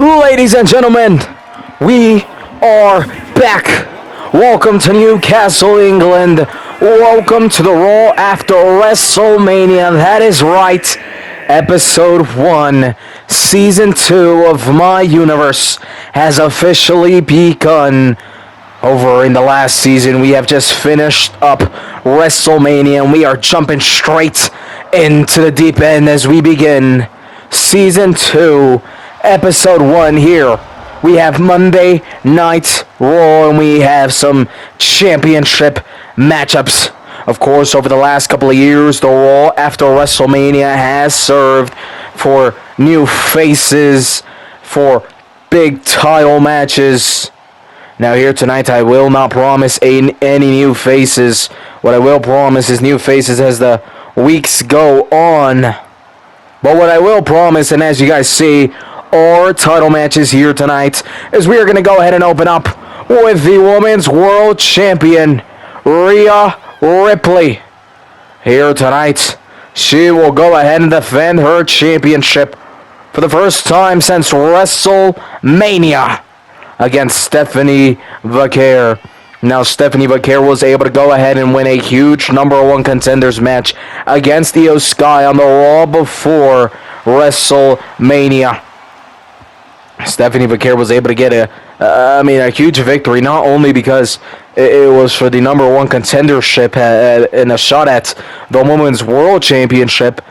Ladies and gentlemen, we are back. Welcome to Newcastle, England. Welcome to the Raw after WrestleMania. That is right. Episode 1, Season 2 of my universe has officially begun. Over in the last season, we have just finished up WrestleMania, and we are jumping straight into the deep end as we begin Season 2, Episode 1 here. We have Monday Night Raw, and we have some championship matchups. Of course, over the last couple of years, the Raw after WrestleMania has served for new faces, for big title matches. Now here tonight, I will not promise any new faces. What I will promise is new faces as the weeks go on. But what I will promise, and as you guys see, are title matches here tonight, is we are going to go ahead and open up with the Women's World Champion, Rhea Ripley. Here tonight, she will go ahead and defend her championship for the first time since WrestleMania against Stephanie Vaquer. Now, Stephanie Vaquer was able to go ahead and win a huge number 1 contenders match against Io Sky on the Raw before WrestleMania. Stephanie Vaquer was able to get a huge victory, not only because it was for the number 1 contendership and a shot at the Women's World Championship,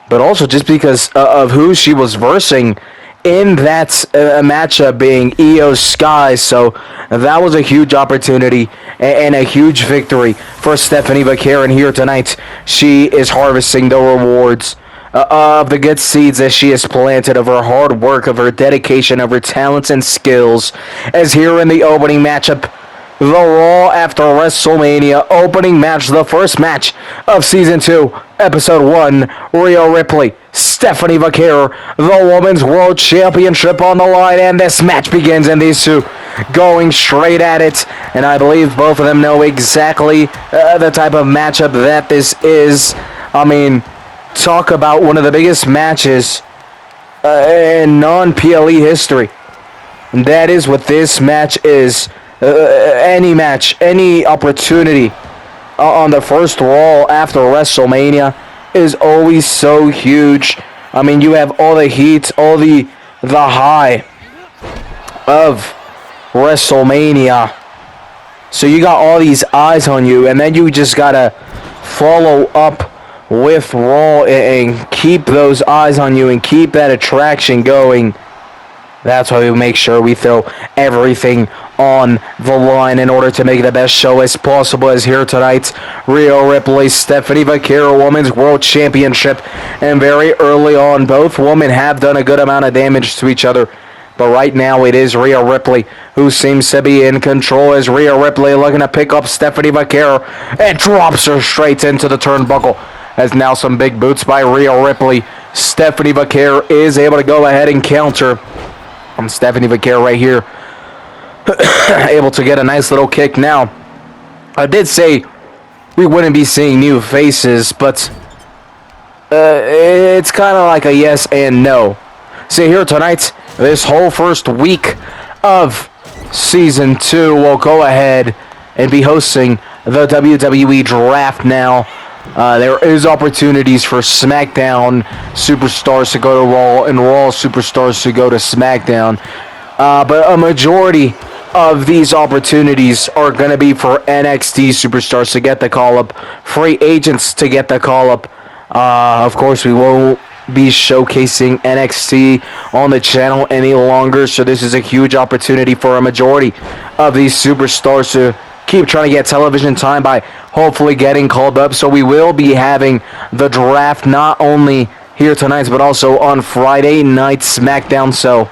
but also just because of who she was versing in that matchup, being Io Sky. So that was a huge opportunity and a huge victory for Stephanie Vaquer. And here tonight, she is harvesting the rewards of the good seeds that she has planted, of her hard work, of her dedication, of her talents and skills. As here in the opening matchup, the Raw after WrestleMania opening match, the first match of Season 2, Episode 1, Rhea Ripley, Stephanie Vaquer, the Women's World Championship on the line, and this match begins, and these two going straight at it, and I believe both of them know exactly the type of matchup that this is. Talk about one of the biggest matches in non-PLE history. And that is what this match is. Any match, any opportunity on the first Raw after WrestleMania is always so huge. You have all the heat, all the high of WrestleMania. So you got all these eyes on you, and then you just gotta follow up with Raw and keep those eyes on you and keep that attraction going. That's why we make sure we throw everything on the line in order to make the best show as possible. As here tonight, Rhea Ripley, Stephanie Vaquer, Women's World Championship. And very early on, both women have done a good amount of damage to each other. But right now, it is Rhea Ripley who seems to be in control, as Rhea Ripley looking to pick up Stephanie Vaquer and drops her straight into the turnbuckle. As now some big boots by Rhea Ripley. Stephanie Vaquer is able to go ahead and counter. And Stephanie Vaquer right here able to get a nice little kick. Now, I did say we wouldn't be seeing new faces, but it's kind of like a yes and no. See, here tonight, this whole first week of Season 2 will go ahead and be hosting the WWE Draft now. There is opportunities for SmackDown superstars to go to Raw and Raw superstars to go to SmackDown. But a majority of these opportunities are going to be for NXT superstars to get the call-up, free agents to get the call-up. Of course, we won't be showcasing NXT on the channel any longer, so this is a huge opportunity for a majority of these superstars to keep trying to get television time by hopefully getting called up. So we will be having the draft not only here tonight, but also on Friday night SmackDown. So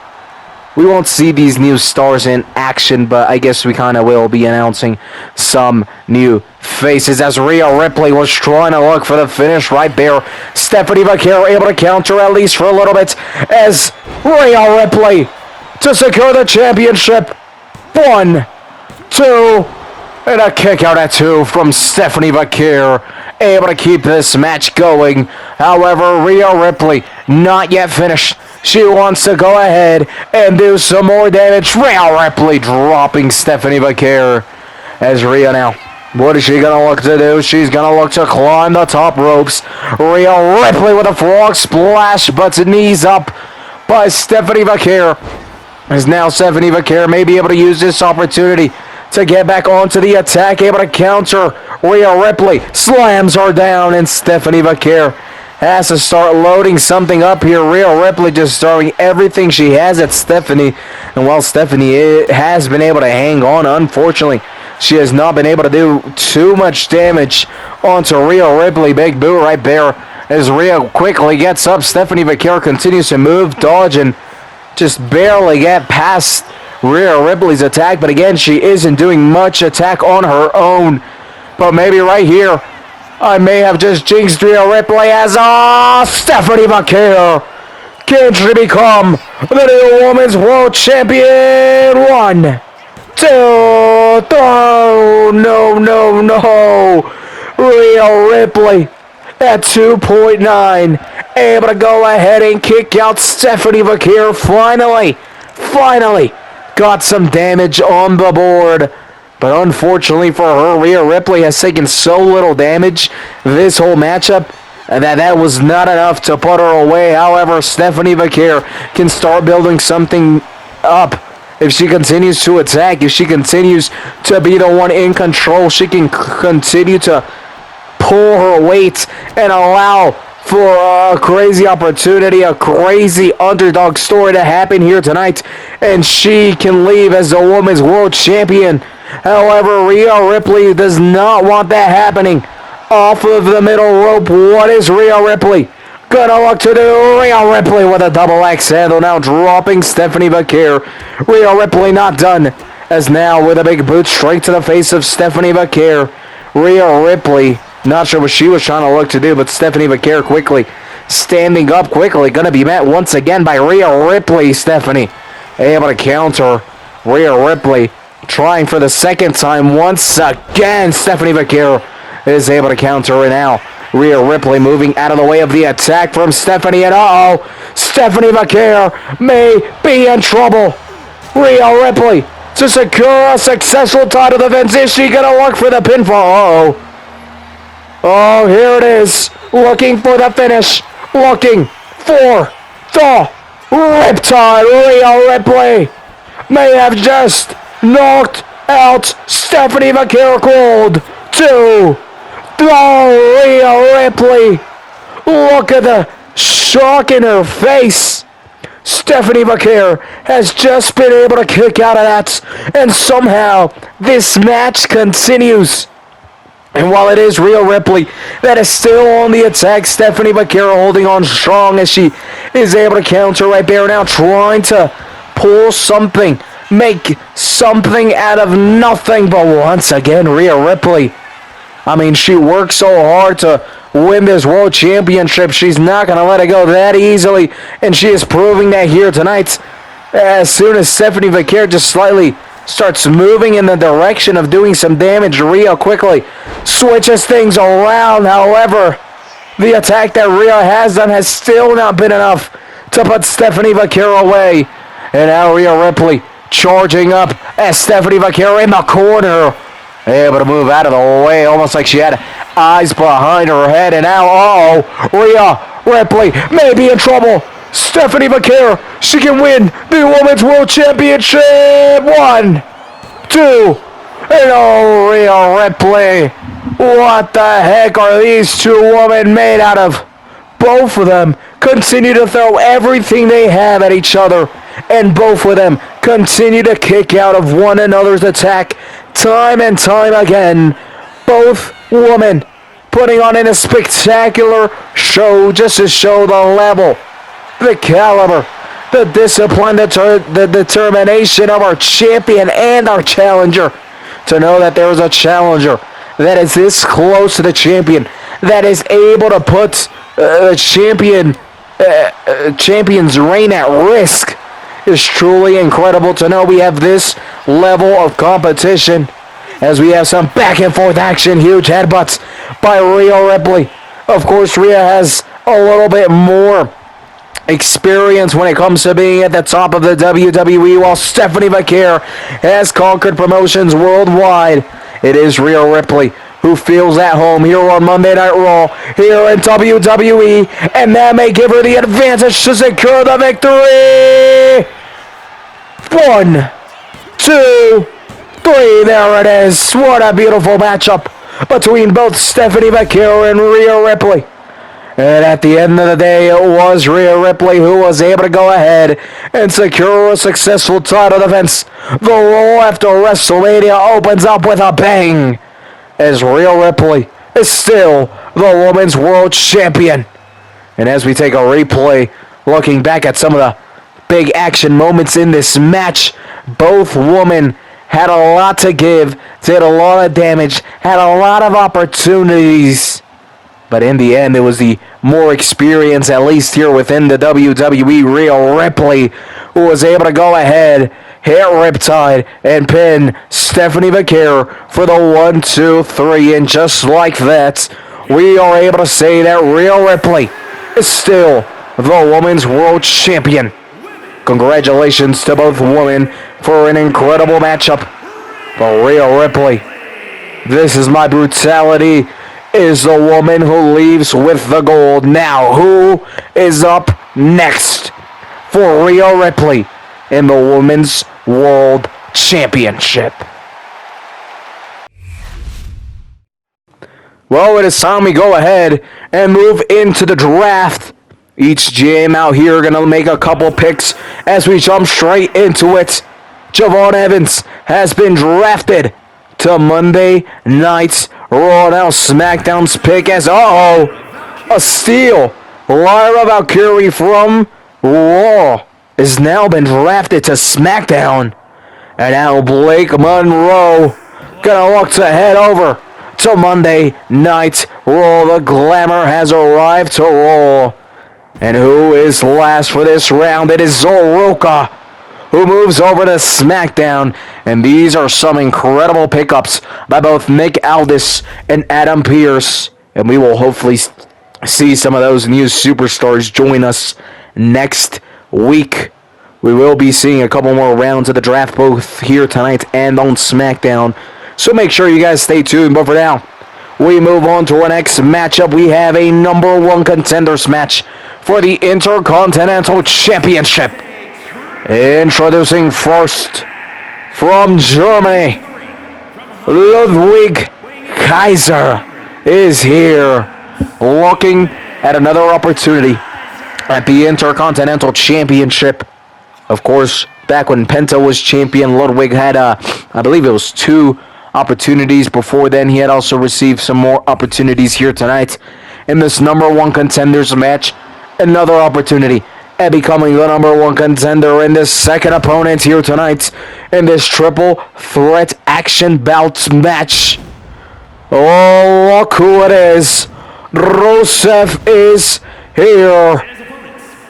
we won't see these new stars in action, but I guess we kind of will be announcing some new faces, as Rhea Ripley was trying to look for the finish right there. Stephanie Vaquer able to counter at least for a little bit, as Rhea Ripley to secure the championship. 1, 2, And a kick out at 2 from Stephanie Vaquer, able to keep this match going. However, Rhea Ripley not yet finished. She wants to go ahead and do some more damage. Rhea Ripley dropping Stephanie Vaquer. As Rhea now, what is she going to look to do? She's going to look to climb the top ropes. Rhea Ripley with a frog splash, but knees up by Stephanie Vaquer. As now Stephanie Vaquer may be able to use this opportunity to get back onto the attack, able to counter. Rhea Ripley slams her down, and Stephanie Vaquer has to start loading something up here. Rhea Ripley just throwing everything she has at Stephanie, and while Stephanie has been able to hang on, unfortunately, she has not been able to do too much damage onto Rhea Ripley. Big boot right there as Rhea quickly gets up. Stephanie Vaquer continues to move, dodge, and just barely get past Rhea Ripley's attack, but again, she isn't doing much attack on her own. But maybe right here, I may have just jinxed Rhea Ripley as Stephanie Vaquer. Can she become the new Women's World Champion? 1, 2, 3. No. Rhea Ripley at 2.9. Able to go ahead and kick out Stephanie Vaquer. Finally got some damage on the board. But unfortunately for her, Rhea Ripley has taken so little damage this whole matchup that was not enough to put her away. However, Stephanie Vaquer can start building something up. If she continues to attack, if she continues to be the one in control, she can continue to pull her weight and allow for a crazy opportunity, a crazy underdog story to happen here tonight, and she can leave as the Women's World Champion. However, Rhea Ripley does not want that happening. Off of the middle rope, what is Rhea Ripley gonna look to do? Rhea Ripley with a double axe handle, now dropping Stephanie Vaquer. Rhea Ripley not done, as now with a big boot straight to the face of Stephanie Vaquer. Rhea Ripley, not sure what she was trying to look to do, but Stephanie Vaquer quickly standing up quickly. Gonna be met once again by Rhea Ripley. Stephanie able to counter. Rhea Ripley trying for the second time once again. Stephanie Vaquer is able to counter her now. Rhea Ripley moving out of the way of the attack from Stephanie, and Stephanie Vaquer may be in trouble. Rhea Ripley to secure a successful title defense. Is she gonna look for the pinfall? Oh, here it is. Looking for the finish. Looking for the Riptide. Rhea Ripley may have just knocked out Stephanie Vaquer cold. 2. Rhea Ripley. Look at the shock in her face. Stephanie Vaquer has just been able to kick out of that, and somehow this match continues. And while it is Rhea Ripley that is still on the attack, Stephanie Vaquer holding on strong as she is able to counter right there now, trying to pull something, make something out of nothing. But once again, Rhea Ripley, she works so hard to win this world championship. She's not going to let it go that easily, and she is proving that here tonight. As soon as Stephanie Vaquer just slightly starts moving in the direction of doing some damage, Rhea quickly switches things around. However, the attack that Rhea has done has still not been enough to put Stephanie Vaquer away. And now Rhea Ripley charging up as Stephanie Vaquer in the corner, able to move out of the way, almost like she had eyes behind her head. And now, Rhea Ripley may be in trouble. Stephanie Vaquer, she can win the Women's World Championship. 1, 2, and Rhea Ripley. What the heck are these two women made out of? Both of them continue to throw everything they have at each other, and both of them continue to kick out of one another's attack time and time again. Both women putting on a spectacular show just to show the level, the caliber, the discipline, the determination of our champion and our challenger. To know that there is a challenger that is this close to the champion, that is able to put the champion's reign at risk, is truly incredible. To know we have this level of competition as we have some back and forth action. Huge headbutts by Rhea Ripley. Of course, Rhea has a little bit more experience when it comes to being at the top of the WWE, while Stephanie McMahon has conquered promotions worldwide. It is Rhea Ripley who feels at home here on Monday Night Raw, here in WWE, and that may give her the advantage to secure the victory. 1, 2, 3, there it is. What a beautiful matchup between both Stephanie McMahon and Rhea Ripley. And at the end of the day, it was Rhea Ripley who was able to go ahead and secure a successful title defense. The Raw after WrestleMania opens up with a bang, as Rhea Ripley is still the Women's World Champion. And as we take a replay, looking back at some of the big action moments in this match, both women had a lot to give, did a lot of damage, had a lot of opportunities. But in the end, it was the more experienced, at least here within the WWE, Rhea Ripley, who was able to go ahead, hit Riptide, and pin Stephanie McMahon for the 1, 2, 3. And just like that, we are able to say that Rhea Ripley is still the Women's World Champion. Congratulations to both women for an incredible matchup. But Rhea Ripley, this is my brutality, is the woman who leaves with the gold. Now, who is up next for Rhea Ripley in the Women's World Championship? Well, it is time we go ahead and move into the draft. Each GM out here going to make a couple picks as we jump straight into it. Javon Evans has been drafted to Monday Night Raw. Now SmackDown's pick as, a steal. Lyra Valkyrie from Raw has now been drafted to SmackDown. And now Blake Monroe gonna look to head over to Monday Night Raw. The glamour has arrived to Raw. And who is last for this round? It is Zoroka, who moves over to SmackDown. And these are some incredible pickups by both Nick Aldis and Adam Pearce. And we will hopefully see some of those new superstars join us next week. We will be seeing a couple more rounds of the draft both here tonight and on SmackDown. So make sure you guys stay tuned. But for now, we move on to our next matchup. We have a number 1 contenders match for the Intercontinental Championship. Introducing first, from Germany, Ludwig Kaiser is here, looking at another opportunity at the Intercontinental Championship. Of course, back when Penta was champion, Ludwig had, I believe it was 2 opportunities. Before then, he had also received some more opportunities here tonight. In this number 1 contenders match, another opportunity at becoming the number 1 contender in this second opponent here tonight in this triple threat action bout match. Oh, look who it is. Rusev is here.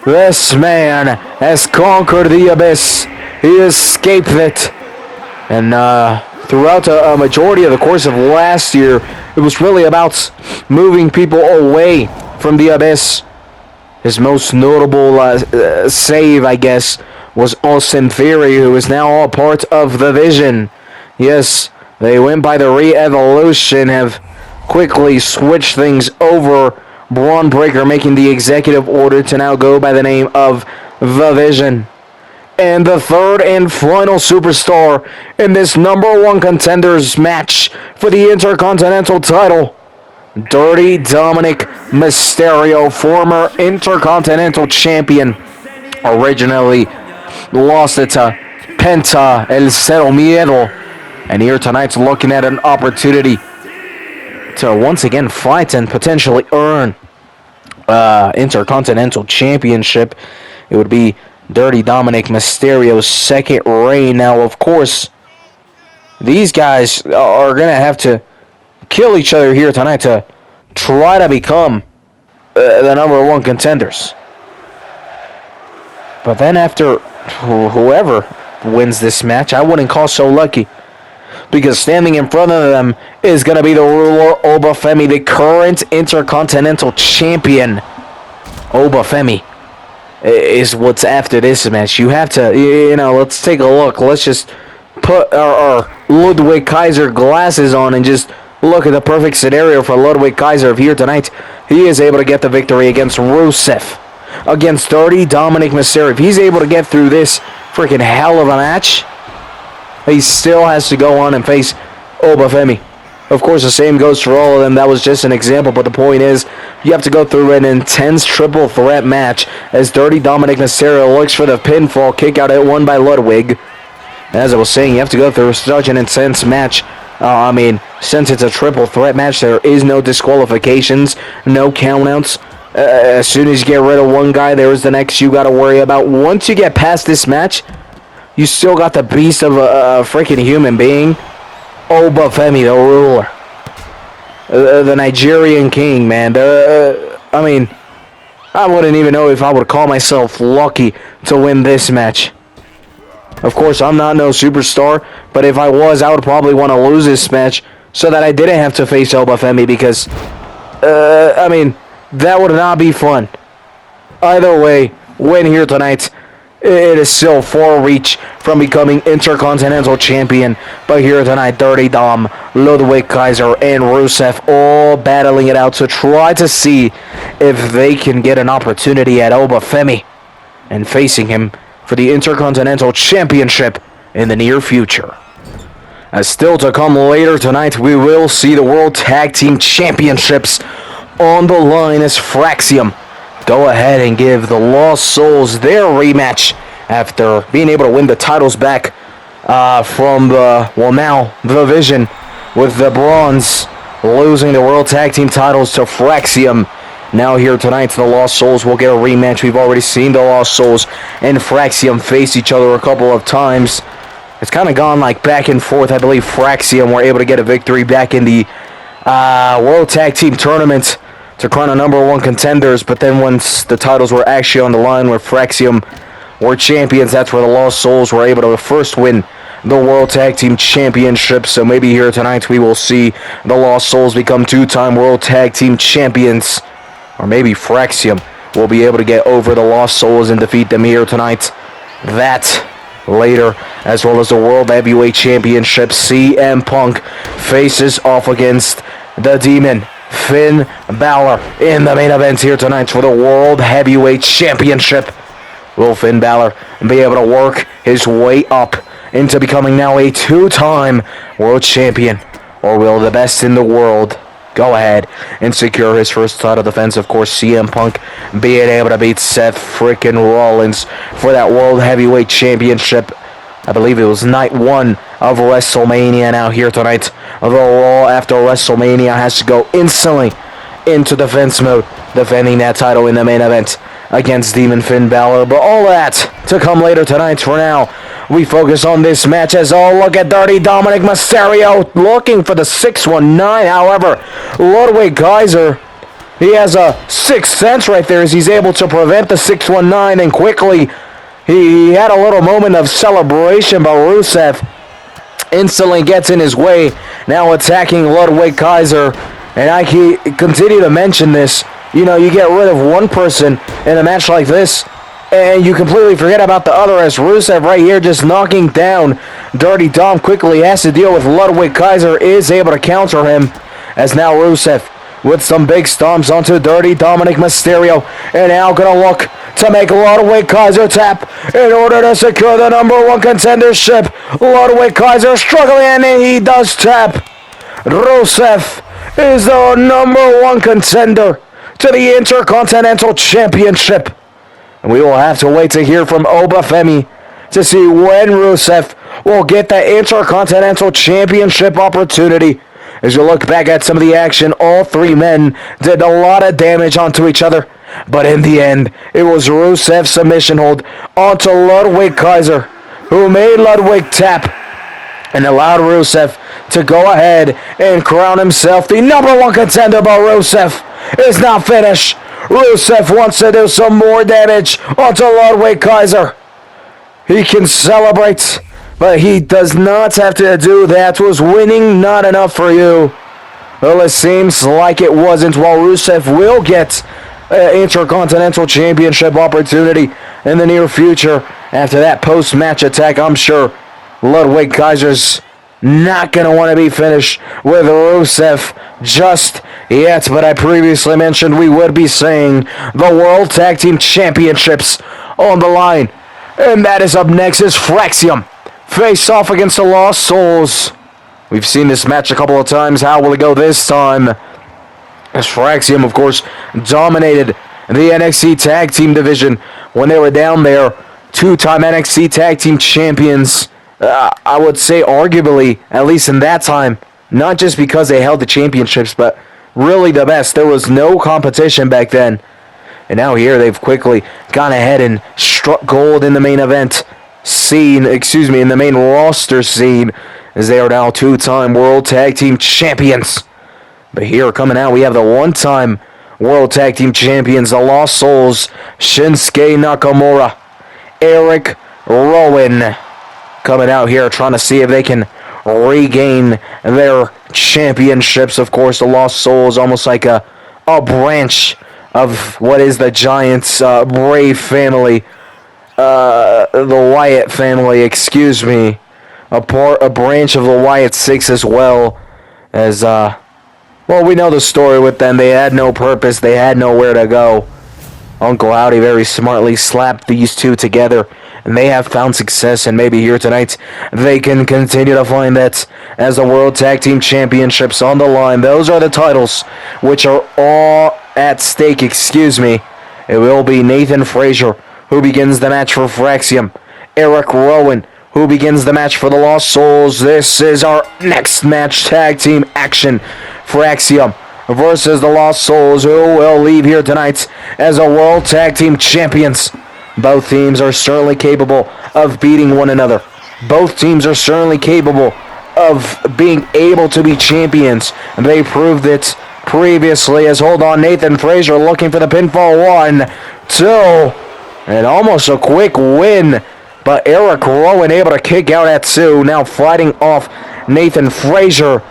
This man has conquered the abyss. He escaped it. And throughout a majority of the course of last year, it was really about moving people away from the abyss. His most notable save, I guess, was Austin Theory, who is now a part of the Vision. Yes, they went by the Re-Evolution, have quickly switched things over. Braun Breaker making the executive order to now go by the name of the Vision. And the third and final superstar in this number 1 contenders match for the Intercontinental title, Dirty Dominic Mysterio, former Intercontinental Champion, originally lost it to Penta El Cero Miedo, and here tonight's looking at an opportunity to once again fight and potentially earn Intercontinental Championship. It would be Dirty Dominic Mysterio's second reign. Now, of course, these guys are going to have to kill each other here tonight to try to become the number 1 contenders. But then after whoever wins this match, I wouldn't call so lucky. because standing in front of them is going to be the ruler Obafemi, the current Intercontinental Champion. Obafemi is what's after this match. You have to, let's take a look. Let's just put our Ludwig Kaiser glasses on and just look at the perfect scenario for Ludwig Kaiser here tonight. He is able to get the victory against Rusev, against Dirty Dominic Mysterio. If he's able to get through this freaking hell of a match, he still has to go on and face Obafemi. Of course, the same goes for all of them. That was just an example, but the point is, you have to go through an intense triple threat match as Dirty Dominic Mysterio looks for the pinfall kick out at one by Ludwig. As I was saying, you have to go through such an intense match. Since it's a triple threat match, there is no disqualifications, no countouts. As soon as you get rid of one guy, there's the next you got to worry about. Once you get past this match, you still got the beast of a freaking human being, Obafemi, the ruler, the Nigerian king, man. I wouldn't even know if I would call myself lucky to win this match. Of course, I'm not no superstar, but if I was, I would probably want to lose this match so that I didn't have to face Obafemi because, that would not be fun. Either way, win here tonight. It is still far reach from becoming Intercontinental Champion. But here tonight, Dirty Dom, Ludwig Kaiser, and Rusev all battling it out to try to see if they can get an opportunity at Obafemi and facing him for the Intercontinental Championship in the near future. As still to come later tonight, we will see the World Tag Team Championships on the line as Fraxium go ahead and give the Lost Souls their rematch after being able to win the titles back from the Vision, with the Bronze losing the World Tag Team titles to Fraxium. Now here tonight, the Lost Souls will get a rematch. We've already seen the Lost Souls and Fraxium face each other a couple of times. It's kind of gone like back and forth. I believe Fraxium were able to get a victory back in the World Tag Team Tournament to crown a #1 contenders, but then once the titles were actually on the line where Fraxium were champions, that's where the Lost Souls were able to first win the World Tag Team Championship. So maybe here tonight we will see the Lost Souls become two-time World Tag Team Champions. Or maybe Fraxium will be able to get over the Lost Souls and defeat them here tonight. That later, as well as the World Heavyweight Championship. CM Punk faces off against the Demon, Finn Balor, in the main event here tonight for the World Heavyweight Championship. Will Finn Balor be able to work his way up into becoming now a two-time World Champion? Or will the best in the world go ahead and secure his first title defense? Of course, CM Punk being able to beat Seth freaking Rollins for that World Heavyweight Championship. I believe it was night one of WrestleMania. Now here tonight, the Raw after WrestleMania has to go instantly into defense mode, defending that title in the main event against Demon Finn Balor. But all that to come later tonight. For now, we focus on this match as look at Dirty Dominic Mysterio looking for the 619. However, Ludwig Kaiser, he has a sixth sense right there as he's able to prevent the 619, and quickly he had a little moment of celebration, but Rusev instantly gets in his way, now attacking Ludwig Kaiser. And I continue to mention this. You get rid of one person in a match like this, and you completely forget about the other, as Rusev right here just knocking down Dirty Dom. Quickly has to deal with Ludwig Kaiser, is able to counter him, as now Rusev with some big stomps onto Dirty Dominic Mysterio, and now gonna look to make Ludwig Kaiser tap in order to secure the #1 contendership. Ludwig Kaiser struggling, and he does tap. Rusev is the #1 contender to the Intercontinental Championship. And we will have to wait to hear from Obafemi to see when Rusev will get the Intercontinental Championship opportunity. As you look back at some of the action, all three men did a lot of damage onto each other. But in the end, it was Rusev's submission hold onto Ludwig Kaiser, who made Ludwig tap and allowed Rusev to go ahead and crown himself the #1 contender. But Rusev is not finished. Rusev wants to do some more damage onto Ludwig Kaiser. He can celebrate But he does not have to do that. Was winning not enough for you? Well, it seems like it wasn't. While Rusev will get Intercontinental Championship opportunity in the near future after that post-match attack, I'm sure Ludwig Kaiser's not going to want to be finished with Rusev just yet. But I previously mentioned we would be seeing the World Tag Team Championships on the line. And that is up next is Fraxium. Face off against the Lost Souls. We've seen this match a couple of times. How will it go this time? As Fraxium, of course, dominated the NXT Tag Team division when they were down there. Two-time NXT Tag Team champions. I would say arguably, at least in that time, not just because they held the championships, but really the best. There was no competition back then. And now here they've quickly gone ahead and struck gold in the main event scene, in the main roster scene, as they are now two-time World Tag Team champions. But here coming out, we have the one-time World Tag Team champions, the Lost Souls, Shinsuke Nakamura, Eric Rowan, coming out here trying to see if they can regain their championships. Of course, the Lost Souls, almost like a branch of what is the Giants' Brave family, the Wyatt family, a branch of the Wyatt Six as well, as, we know the story with them. They had no purpose, they had nowhere to go. Uncle Howdy very smartly slapped these two together, and they have found success, and maybe here tonight they can continue to find that as the World Tag Team Championships on the line. Those are the titles which are all at stake, It will be Nathan Frazier who begins the match for Fraxium. Eric Rowan who begins the match for the Lost Souls. This is our next match, tag team action. Fraxium versus the Lost Souls, who will leave here tonight as a World Tag Team Champions. Both teams are certainly capable of beating one another. Both teams are certainly capable of being able to be champions. They proved it previously, as hold on, Nathan Frazier looking for the pinfall. 1, 2, and almost a quick win. But Eric Rowan able to kick out at 2, now fighting off Nathan Frazier.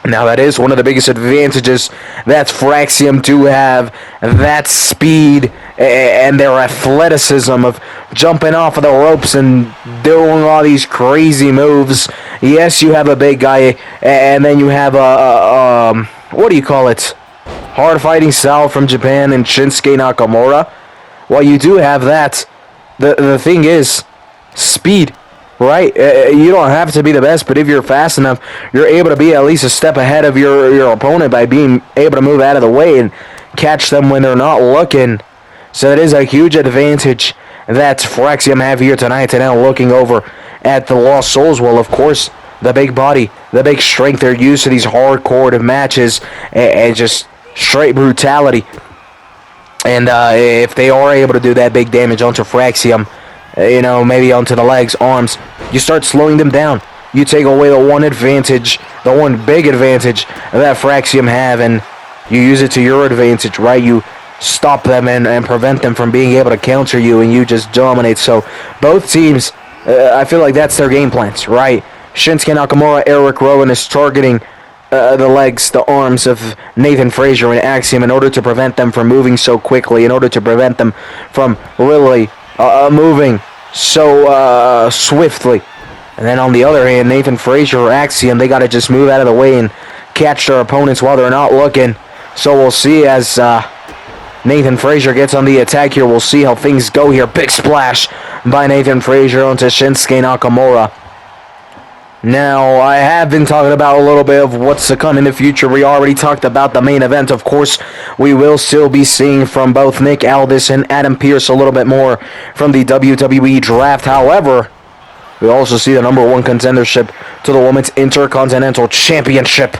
Now that is one of the biggest advantages that Fraxium do have, that speed and their athleticism of jumping off of the ropes and doing all these crazy moves. Yes, you have a big guy, and then you have a what do you call it? Hard fighting style from Japan and Shinsuke Nakamura. Well, you do have that. The thing is, speed. Right? You don't have to be the best, but if you're fast enough, you're able to be at least a step ahead of your opponent by being able to move out of the way and catch them when they're not looking. So that is a huge advantage that Fraxium have here tonight. And now looking over at the Lost Souls, well, of course, the big body, the big strength. They're used to these hardcore matches and just straight brutality. And if they are able to do that big damage onto Fraxium, maybe onto the legs, arms, you start slowing them down. You take away the one big advantage that Fraxium have, and you use it to your advantage, right? You stop them and prevent them from being able to counter you, and you just dominate. So both teams, I feel like that's their game plans, right? Shinsuke Nakamura, Eric Rowan is targeting the legs, the arms of Nathan Frazier and Axiom in order to prevent them from moving so quickly, in order to prevent them from really moving so swiftly. And then on the other hand, Nathan Frazier or Axiom, they got to just move out of the way and catch their opponents while they're not looking. So we'll see as Nathan Frazier gets on the attack here. We'll see how things go here. Big splash by Nathan Frazier onto Shinsuke Nakamura. Now, I have been talking about a little bit of what's to come in the future. We already talked about the main event. Of course, we will still be seeing from both Nick Aldis and Adam Pearce a little bit more from the WWE Draft. However, we also see the number one contendership to the Women's Intercontinental Championship.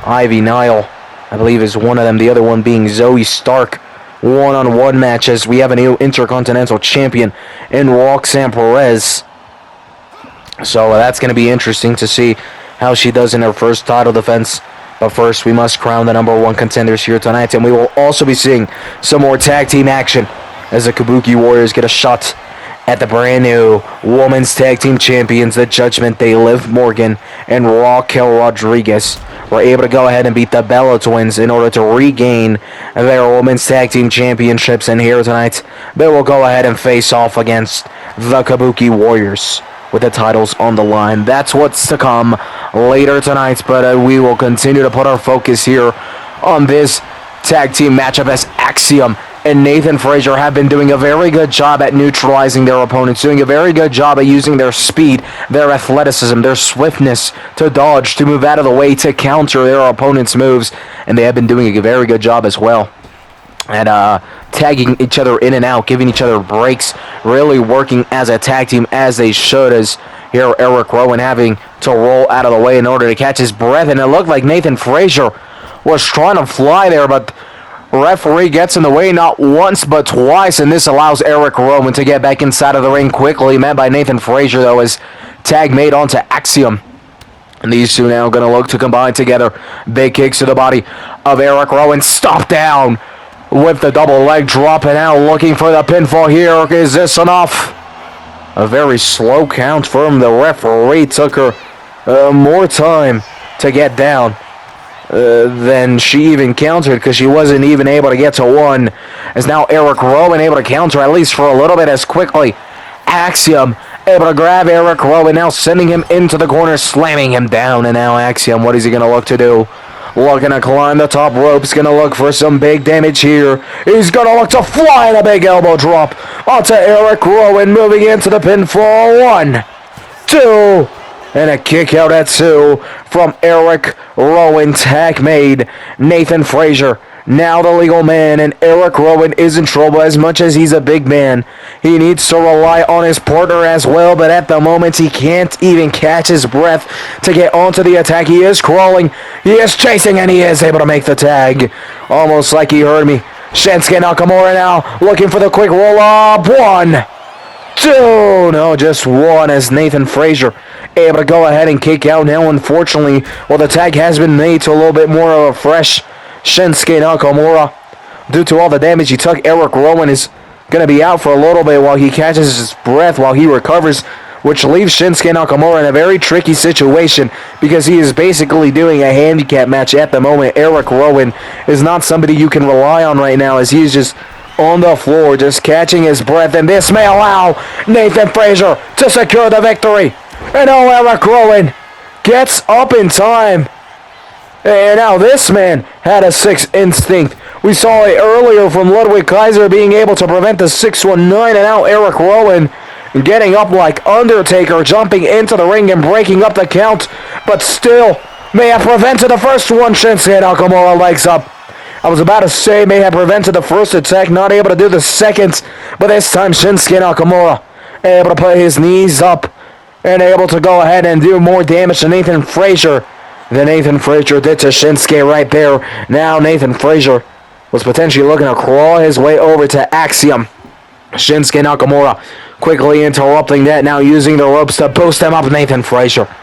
Ivy Nile, I believe, is one of them. The other one being Zoe Stark. One-on-one matches. We have a new Intercontinental Champion in Roxanne Perez. So that's going to be interesting to see how she does in her first title defense. But first, we must crown the number one contenders here tonight. And we will also be seeing some more tag team action as the Kabuki Warriors get a shot at the brand new Women's Tag Team Champions, the Judgment Day, Liv Morgan and Raquel Rodriguez, were able to go ahead and beat the Bella Twins in order to regain their Women's Tag Team Championships. And here tonight, they will go ahead and face off against the Kabuki Warriors with the titles on the line. That's what's to come later tonight, but we will continue to put our focus here on this tag team matchup as Axiom and Nathan Frazier have been doing a very good job at neutralizing their opponents, doing a very good job at using their speed, their athleticism, their swiftness to dodge, to move out of the way, to counter their opponents' moves, and they have been doing a very good job as well at tagging each other in and out, giving each other breaks, really working as a tag team as they should, as here Eric Rowan having to roll out of the way in order to catch his breath, and it looked like Nathan Frazier was trying to fly there, but referee gets in the way not once but twice, and this allows Eric Rowan to get back inside of the ring quickly, met by Nathan Frazier, though, as tag made onto Axiom. And these two now going to look to combine together. Big kicks to the body of Eric Rowan. Stop down with the double leg drop, and now looking for the pinfall here. Is this enough? A very slow count from the referee. Took her more time to get down than she even countered, because she wasn't even able to get to one. As now Eric Rowan able to counter at least for a little bit as quickly. Axiom able to grab Eric Rowan, now sending him into the corner, slamming him down. And now Axiom, what is he going to look to do? Looking to climb the top ropes, going to look for some big damage here. He's going to look to fly in a big elbow drop onto Eric Rowan, moving into the pinfall. 1, 2, and a kick out at 2 from Eric Rowan. Tag made. Nathan Frazier, now the legal man, and Eric Rowan is in trouble. As much as he's a big man, he needs to rely on his partner as well, but at the moment he can't even catch his breath to get onto the attack. He is crawling, he is chasing, and he is able to make the tag. Almost like he heard me. Shinsuke Nakamura now looking for the quick roll up. 1, 2, no, just 1, as Nathan Frazier able to go ahead and kick out. Now, unfortunately, the tag has been made to a little bit more of a fresh Shinsuke Nakamura. Due to all the damage he took, Eric Rowan is going to be out for a little bit while he catches his breath, while he recovers, which leaves Shinsuke Nakamura in a very tricky situation, because he is basically doing a handicap match at the moment. Eric Rowan is not somebody you can rely on right now, as he's just on the floor, just catching his breath, and this may allow Nathan Frazier to secure the victory. And now Eric Rowan gets up in time. And now this man had a sixth instinct. We saw it earlier from Ludwig Kaiser being able to prevent the 619, and now Eric Rowan getting up like Undertaker, jumping into the ring and breaking up the count, but still may have prevented the first one. Shinsuke Nakamura legs up. I was about to say may have prevented the first attack, not able to do the second, but this time Shinsuke Nakamura able to put his knees up and able to go ahead and do more damage to Nathan Frazier than Nathan Frazier did to Shinsuke right there. Now Nathan Frazier was potentially looking to crawl his way over to Axiom. Shinsuke Nakamura quickly interrupting that, now using the ropes to boost him up. Nathan Frazier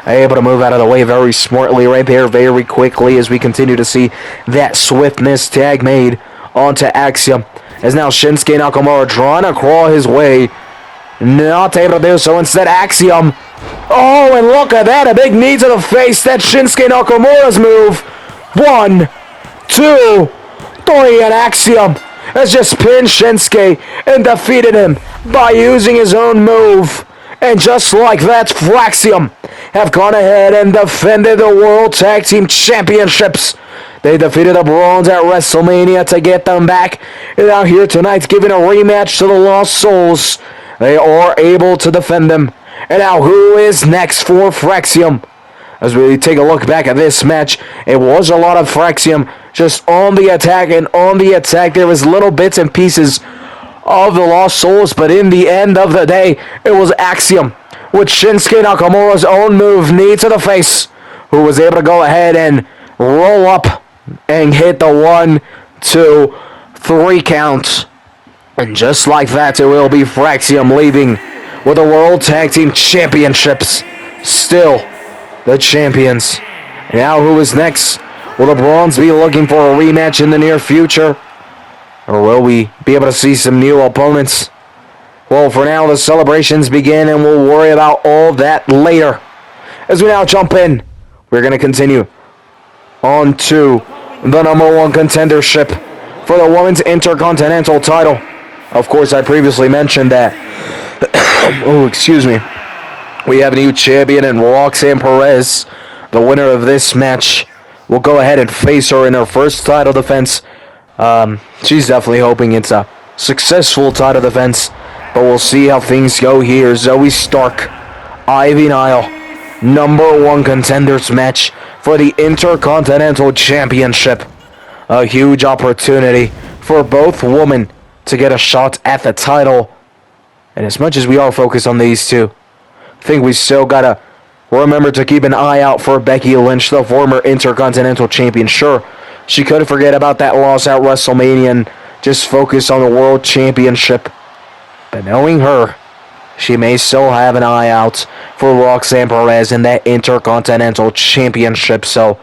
able to move out of the way very smartly right there, very quickly, as we continue to see that swiftness tag made onto Axiom. As now Shinsuke Nakamura trying to crawl his way, not able to do so. Instead, Axiom. Oh, and look at that, a big knee to the face. That's Shinsuke Nakamura's move. 1, 2, 3, and Axiom has just pinned Shinsuke and defeated him by using his own move. And just like that, Axiom have gone ahead and defended the World Tag Team Championships. They defeated the Brawns at WrestleMania to get them back. And now here tonight, giving a rematch to the Lost Souls. They are able to defend them. And now who is next for Fraxium? As we take a look back at this match, it was a lot of Fraxium just on the attack and on the attack. There was little bits and pieces of the Lost Souls, but in the end of the day, it was Axiom with Shinsuke Nakamura's own move, knee to the face, who was able to go ahead and roll up and hit the 1, 2, 3 count. And just like that, it will be Fraxium leaving with the World Tag Team Championships. Still the champions. Now who is next? Will the Brawns be looking for a rematch in the near future? Or will we be able to see some new opponents? Well, for now, the celebrations begin, and we'll worry about all that later. As we now jump in, we're going to continue on to the number one contendership for the Women's Intercontinental title. Of course, I previously mentioned that. We have a new champion in Roxanne Perez. The winner of this match will go ahead and face her in her first title defense. She's definitely hoping it's a successful title defense, but we'll see how things go here. Zoe Stark, Ivy Nile, number one contenders match for the Intercontinental Championship. A huge opportunity for both women to get a shot at the title. And as much as we are focused on these two, I think we still gotta remember to keep an eye out for Becky Lynch, the former Intercontinental Champion. Sure, she could forget about that loss at WrestleMania and just focus on the World Championship. But knowing her, she may still have an eye out for Roxanne Perez in that Intercontinental Championship. So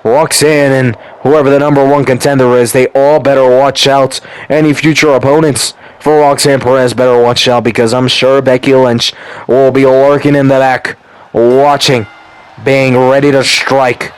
Roxanne and whoever the number one contender is, they all better watch out. Any future opponents for Roxanne Perez better watch out, because I'm sure Becky Lynch will be lurking in the back, watching, being ready to strike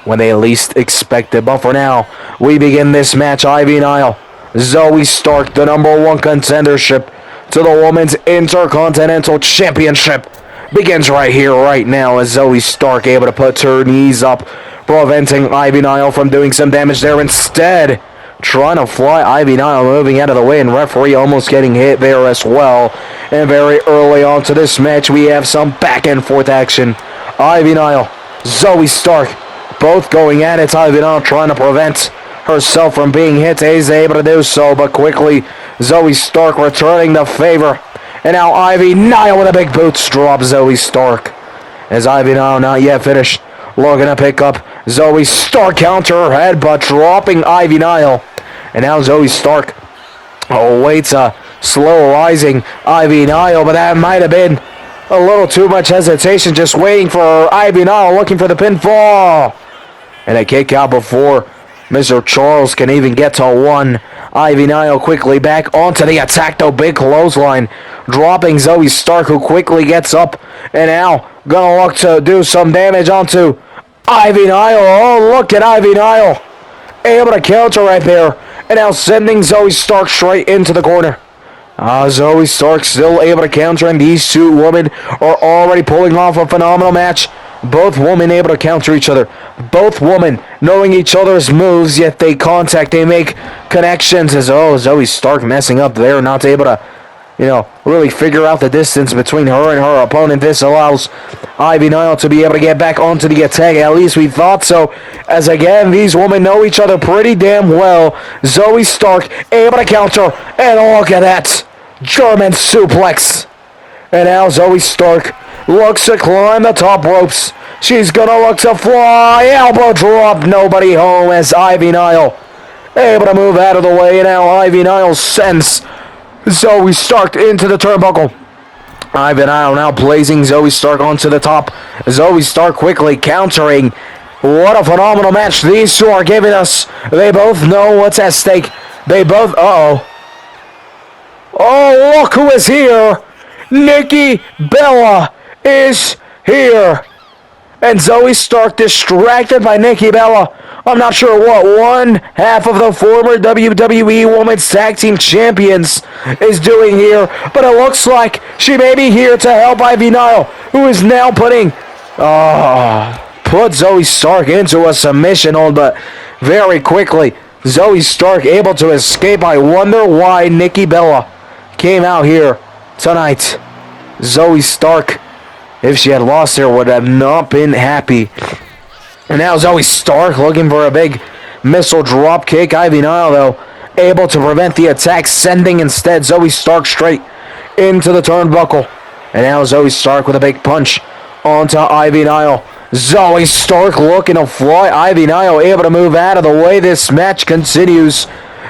when they least expect it. But for now, we begin this match. Ivy Nile, Zoe Stark, the number one contendership to the Women's Intercontinental Championship begins right here, right now, as Zoe Stark able to put her knees up, preventing Ivy Nile from doing some damage there. Instead, trying to fly Ivy Nile, moving out of the way, and referee almost getting hit there as well. And very early on to this match, we have some back and forth action. Ivy Nile, Zoe Stark, both going at it. Ivy Nile trying to prevent herself from being hit. Is able to do so, but quickly Zoe Stark returning the favor. And now Ivy Nile with a big boots drop Zoe Stark. As Ivy Nile not yet finished, looking to pick up Zoe Stark, counter her head, but dropping Ivy Nile. And now Zoe Stark awaits a slow rising Ivy Nile, but that might have been a little too much hesitation, just waiting for Ivy Nile, looking for the pinfall. And a kick out before Mr. Charles can even get to one. Ivy Nile quickly back onto the attack, though. Big clothesline, dropping Zoe Stark, who quickly gets up and now gonna look to do some damage onto Ivy Nile. Oh, look at Ivy Nile, able to counter right there, and now sending Zoe Stark straight into the corner. Zoe Stark still able to counter, and these two women are already pulling off a phenomenal match. Both women able to counter each other. Both women knowing each other's moves, yet they contact, they make connections. As Zoe Stark messing up there, not able to, really figure out the distance between her and her opponent. This allows Ivy Nile to be able to get back onto the attack. At least we thought so, as again, these women know each other pretty damn well. Zoe Stark able to counter, and look at that German suplex. And now Zoe Stark looks to climb the top ropes. She's gonna look to fly, elbow drop, nobody home, as Ivy Nile able to move out of the way. And now Ivy Nile sends Zoe Stark into the turnbuckle. Ivy Nile now blazing Zoe Stark onto the top. Zoe Stark quickly countering. What a phenomenal match these two are giving us. They both know what's at stake. They both, oh, look who is here. Nikki Bella is here. And Zoe Stark distracted by Nikki Bella. I'm not sure what one half of the former WWE Women's Tag Team Champions is doing here, but it looks like she may be here to help Ivy Nile, who is now put Zoe Stark into a submission hold, but very quickly Zoe Stark able to escape. I wonder why Nikki Bella came out here tonight. Zoe Stark, if she had lost her, would have not been happy. And now Zoe Stark looking for a big missile drop kick. Ivy Nile, though, able to prevent the attack, sending instead Zoe Stark straight into the turnbuckle. And now Zoe Stark with a big punch onto Ivy Nile. Zoe Stark looking to fly. Ivy Nile able to move out of the way. This match continues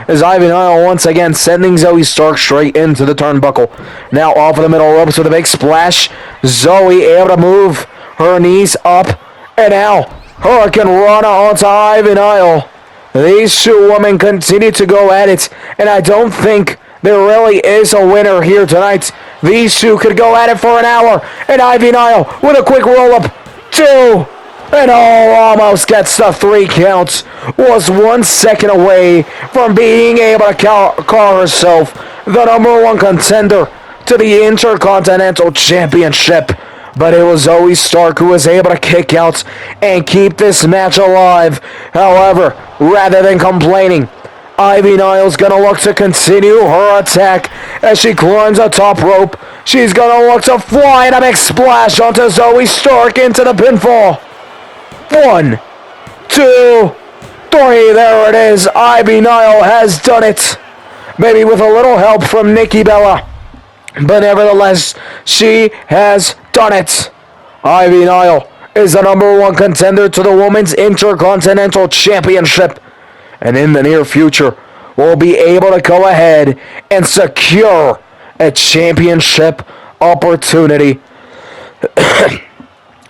as Ivy Nile once again sending Zoe Stark straight into the turnbuckle. Now off of the middle ropes with a big splash. Zoe able to move her knees up. And now Hurricane Rana onto Ivy Nile. These two women continue to go at it, and I don't think there really is a winner here tonight. These two could go at it for an hour. And Ivy Nile with a quick roll-up. 2. And almost gets the 3 count. Was 1 second away from being able to call herself the number 1 contender to the Intercontinental Championship. But it was Zoe Stark who was able to kick out and keep this match alive. However, rather than complaining, Ivy Nile's gonna look to continue her attack as she climbs the top rope. She's gonna look to fly in a big splash onto Zoe Stark into the pinfall. 1, 2, 3, there it is. Ivy Nile has done it. Maybe with a little help from Nikki Bella. But nevertheless, she has done it. Ivy Nile is the number 1 contender to the Women's Intercontinental Championship. And in the near future, will be able to go ahead and secure a championship opportunity.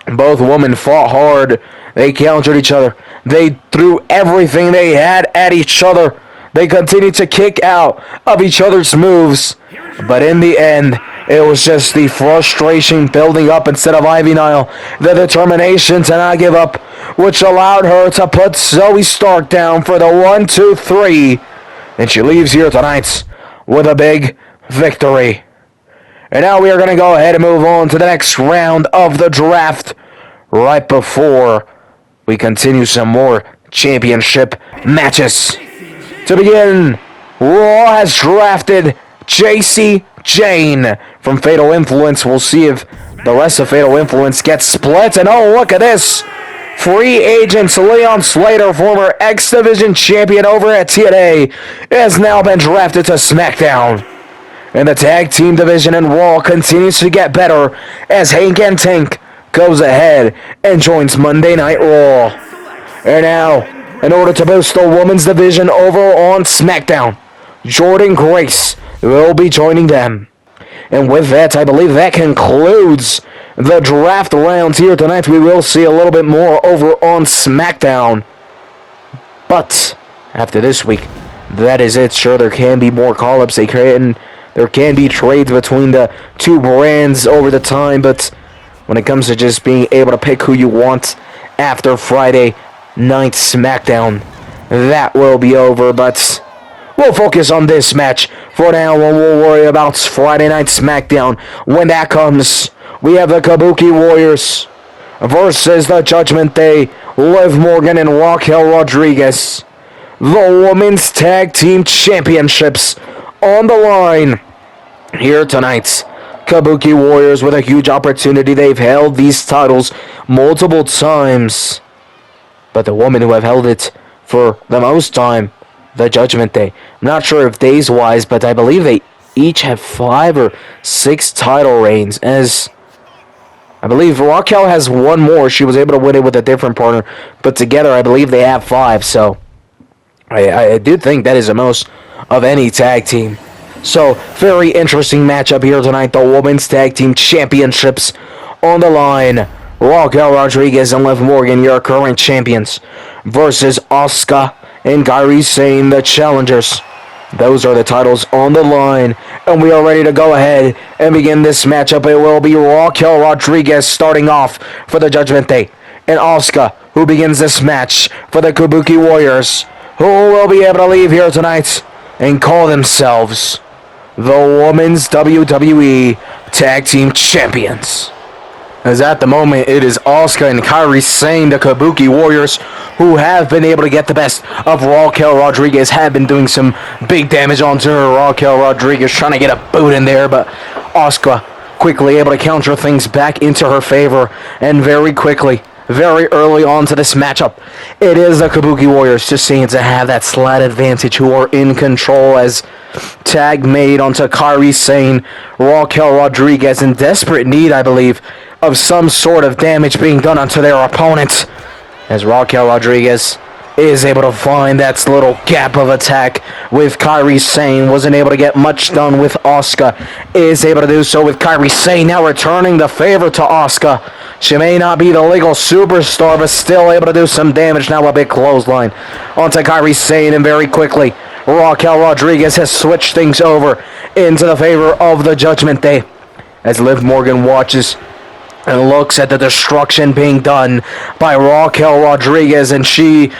Both women fought hard. They countered each other. They threw everything they had at each other. They continued to kick out of each other's moves. But in the end, it was just the frustration building up instead of Ivy Nile. The determination to not give up, which allowed her to put Zoe Stark down for the 1, 2, 3. And she leaves here tonight with a big victory. And now we are going to go ahead and move on to the next round of the draft. Right before we continue some more championship matches. To begin, Raw has drafted JC Jane from Fatal Influence. We'll see if the rest of Fatal Influence gets split. And oh, look at this. Free agent Leon Slater, former X Division champion over at TNA, has now been drafted to SmackDown. And the tag team division in Raw continues to get better as Hank and Tank goes ahead and joins Monday Night Raw. And now, in order to boost the women's division over on SmackDown, Jordynne Grace will be joining them. And with that, I believe that concludes the draft rounds here tonight. We will see a little bit more over on SmackDown. But after this week, that is it. Sure, there can be more call-ups. There can be trades between the two brands over the time, but when it comes to just being able to pick who you want after Friday Night SmackDown, that will be over. But we'll focus on this match for now, and we'll worry about Friday Night SmackDown when that comes. We have the Kabuki Warriors versus the Judgment Day, Liv Morgan and Raquel Rodriguez. The Women's Tag Team Championships on the line here tonight. Kabuki Warriors with a huge opportunity. They've held these titles multiple times. But the women who have held it for the most time, the Judgment Day. I'm not sure if days-wise, but I believe they each have 5 or 6 title reigns. As I believe Raquel has 1 more. She was able to win it with a different partner. But together, I believe they have 5. So I do think that is the most of any tag team. So, very interesting matchup here tonight. The Women's Tag Team Championships on the line. Raquel Rodriguez and Liv Morgan, your current champions, versus Asuka and Kairi Sane, the challengers. Those are the titles on the line, and we are ready to go ahead and begin this matchup. It will be Raquel Rodriguez starting off for the Judgment Day, and Asuka, who begins this match for the Kabuki Warriors, who will be able to leave here tonight and call themselves the Women's WWE Tag Team Champions. As at the moment, it is Asuka and Kairi Sane, the Kabuki Warriors, who have been able to get the best of Raquel Rodriguez, have been doing some big damage onto her. Raquel Rodriguez trying to get a boot in there, but Asuka quickly able to counter things back into her favor, and very quickly, very early on to this matchup, it is the Kabuki Warriors just seeming to have that slight advantage, who are in control as tag made onto Kairi Sane. Raquel Rodriguez in desperate need, I believe, of some sort of damage being done onto their opponent, as Raquel Rodriguez is able to find that little gap of attack with Kairi Sane. Wasn't able to get much done with Asuka. Is able to do so with Kairi Sane, now returning the favor to Asuka. She may not be the legal superstar, but still able to do some damage. Now a big clothesline onto Kairi Sane, and very quickly Raquel Rodriguez has switched things over into the favor of the Judgment Day as Liv Morgan watches and looks at the destruction being done by Raquel Rodriguez, and she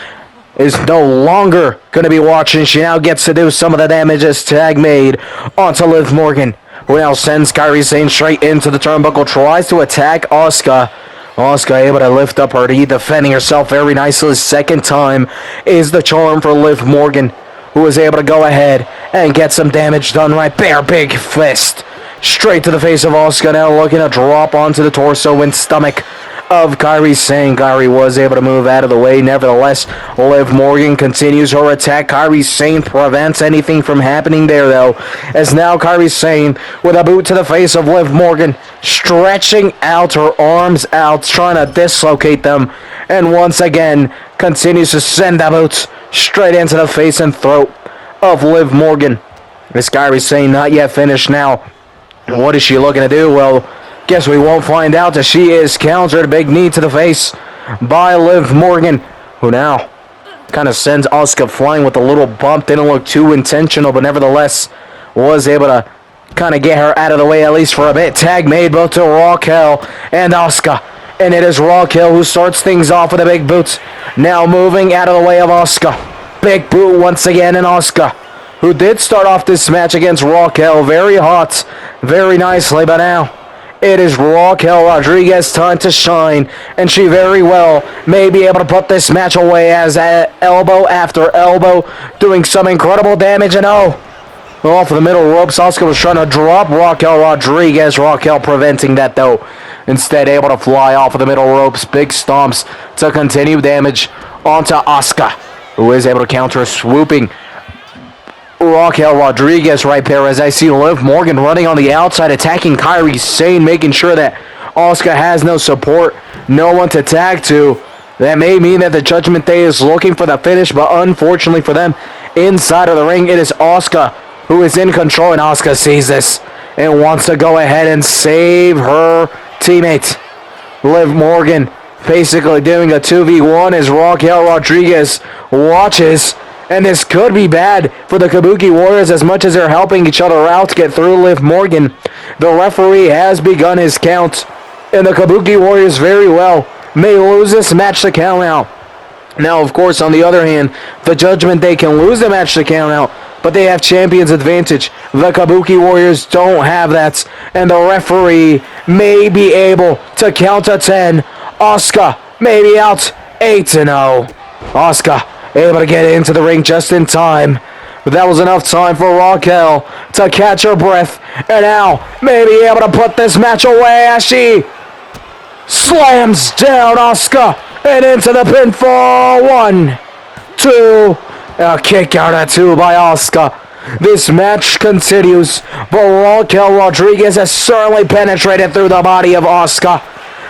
is no longer going to be watching. She now gets to do some of the damage as tag made onto Liv Morgan, who now sends Kairi Sane straight into the turnbuckle, tries to attack Asuka. Asuka able to lift up her knee, defending herself very nicely. Second time is the charm for Liv Morgan, who is able to go ahead and get some damage done right there. Big fist straight to the face of Asuka, now looking to drop onto the torso and stomach of Kairi Sane. Kairi was able to move out of the way. Nevertheless, Liv Morgan continues her attack. Kairi Sane prevents anything from happening there, though, as now Kairi Sane with a boot to the face of Liv Morgan, stretching out her arms out, trying to dislocate them, and once again continues to send the boots straight into the face and throat of Liv Morgan. This Kairi Sane not yet finished now. What is she looking to do? Well, guess we won't find out as she is countered. Big knee to the face by Liv Morgan, who now kind of sends Asuka flying with a little bump. Didn't look too intentional, but nevertheless was able to kind of get her out of the way at least for a bit. Tag made both to Raquel and Asuka, and it is Raquel who starts things off with the big boots. Now moving out of the way of Asuka. Big boot once again in Asuka, who did start off this match against Raquel very hot, very nicely, but now it is Raquel Rodriguez's time to shine, and she very well may be able to put this match away as elbow after elbow, doing some incredible damage. And off the middle ropes, Asuka was trying to drop Raquel Rodriguez. Raquel preventing that, though. Instead, able to fly off of the middle ropes. Big stomps to continue damage onto Asuka, who is able to counter swooping Raquel Rodriguez right there, as I see Liv Morgan running on the outside, attacking Kairi Sane, making sure that Asuka has no support, no one to tag to. That may mean that the Judgment Day is looking for the finish, but unfortunately for them, inside of the ring, it is Asuka who is in control, and Asuka sees this and wants to go ahead and save her teammate. Liv Morgan basically doing a 2v1 as Raquel Rodriguez watches. And this could be bad for the Kabuki Warriors as much as they're helping each other out to get through Liv Morgan. The referee has begun his count, and the Kabuki Warriors very well may lose this match to count out. Now, of course, on the other hand, the Judgment Day can lose the match to count out, but they have champion's advantage. The Kabuki Warriors don't have that, and the referee may be able to count to 10. Asuka may be out 8-0. Asuka able to get into the ring just in time. But that was enough time for Raquel to catch her breath. And now, maybe able to put this match away as she slams down Asuka and into the pinfall. 1, 2, a kick out at 2 by Asuka. This match continues, but Raquel Rodriguez has certainly penetrated through the body of Asuka.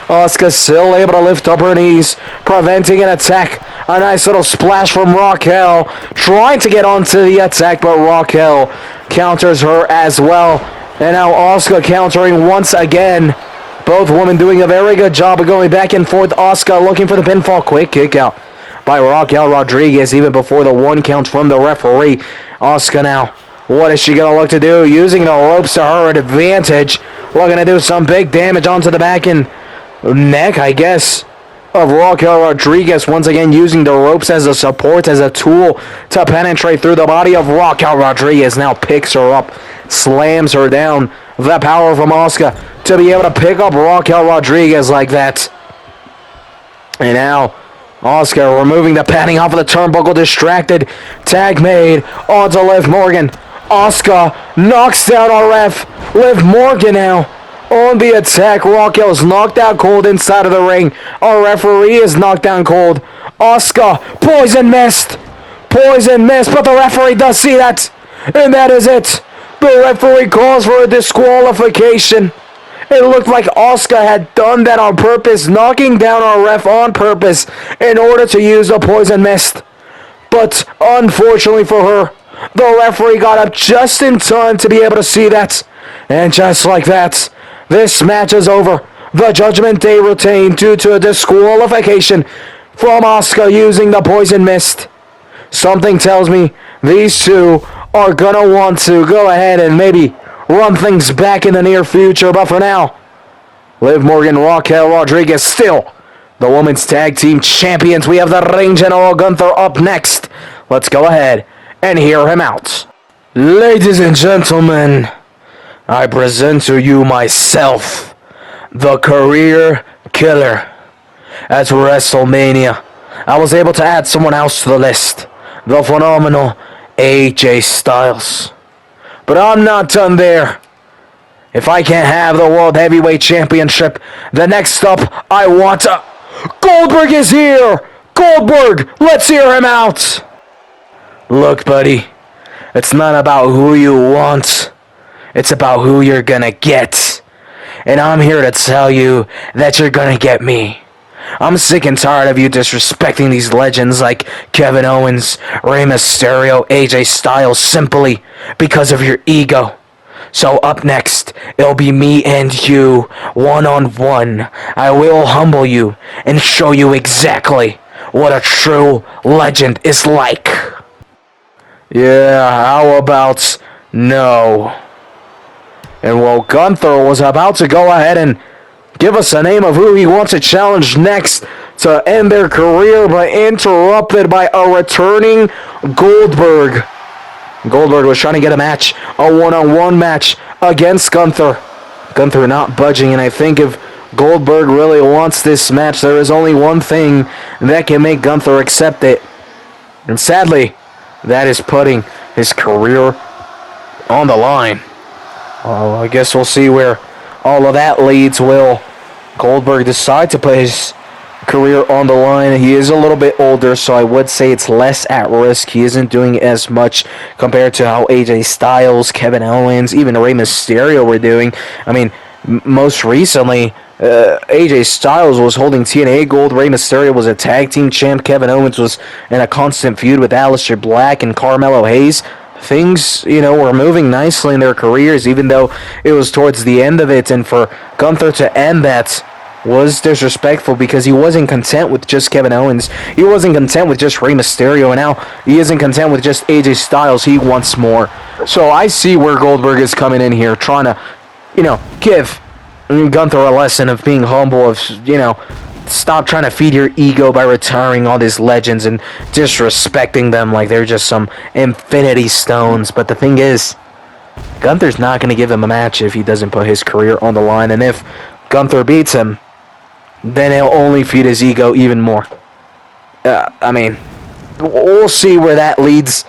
Asuka still able to lift up her knees, preventing an attack. A nice little splash from Raquel, trying to get onto the attack, but Raquel counters her as well. And now Asuka countering once again. Both women doing a very good job of going back and forth. Asuka looking for the pinfall. Quick kick out by Raquel Rodriguez even before the 1 count from the referee. Asuka now, what is she going to look to do? Using the ropes to her advantage. Looking to do some big damage onto the back and neck, I guess, of Raquel Rodriguez. Once again using the ropes as a support, as a tool to penetrate through the body of Raquel Rodriguez. Now picks her up, slams her down. The power from Asuka to be able to pick up Raquel Rodriguez like that. And now Asuka removing the padding off of the turnbuckle, distracted. Tag made onto Liv Morgan. Asuka knocks down our ref. Liv Morgan now on the attack. Raquel is knocked out cold inside of the ring. Our referee is knocked down cold. Asuka, poison mist. Poison mist, but the referee does see that. And that is it. The referee calls for a disqualification. It looked like Asuka had done that on purpose, knocking down our ref on purpose in order to use the poison mist. But unfortunately for her, the referee got up just in time to be able to see that. And just like that, this match is over. The Judgment Day retained due to a disqualification from Asuka using the poison mist. Something tells me these two are gonna want to go ahead and maybe run things back in the near future. But for now, Liv Morgan, Raquel Rodriguez, still the women's tag team champions. We have the ring general Gunther up next. Let's go ahead and hear him out. Ladies and gentlemen, I present to you myself, the career killer. At WrestleMania, I was able to add someone else to the list, the phenomenal AJ Styles. But I'm not done there. If I can't have the World Heavyweight Championship, the next up, I want to... Goldberg is here! Goldberg, let's hear him out! Look, buddy, it's not about who you want. It's about who you're gonna get. And I'm here to tell you that you're gonna get me. I'm sick and tired of you disrespecting these legends like Kevin Owens, Rey Mysterio, AJ Styles simply because of your ego. So up next, it'll be me and you, one-on-one. I will humble you and show you exactly what a true legend is like. Yeah, how about no? And while Gunther was about to go ahead and give us a name of who he wants to challenge next to end their career, but interrupted by a returning Goldberg. Goldberg was trying to get a match, a one-on-one match against Gunther. Gunther not budging, and I think if Goldberg really wants this match, there is only one thing that can make Gunther accept it. And sadly, that is putting his career on the line. I guess we'll see where all of that leads. Will Goldberg decide to put his career on the line? He is a little bit older, so I would say it's less at risk. He isn't doing as much compared to how AJ Styles, Kevin Owens, even Rey Mysterio were doing. I mean, most recently, AJ Styles was holding TNA gold. Rey Mysterio was a tag team champ. Kevin Owens was in a constant feud with Aleister Black and Carmelo Hayes. Things, were moving nicely in their careers, even though it was towards the end of it. And for Gunther to end that was disrespectful because he wasn't content with just Kevin Owens. He wasn't content with just Rey Mysterio. And now he isn't content with just AJ Styles. He wants more. So I see where Goldberg is coming in here, trying to, give Gunther a lesson of being humble, of, stop trying to feed your ego by retiring all these legends and disrespecting them like they're just some infinity stones. But the thing is, Gunther's not going to give him a match if he doesn't put his career on the line. And if Gunther beats him, then he'll only feed his ego even more. We'll see where that leads.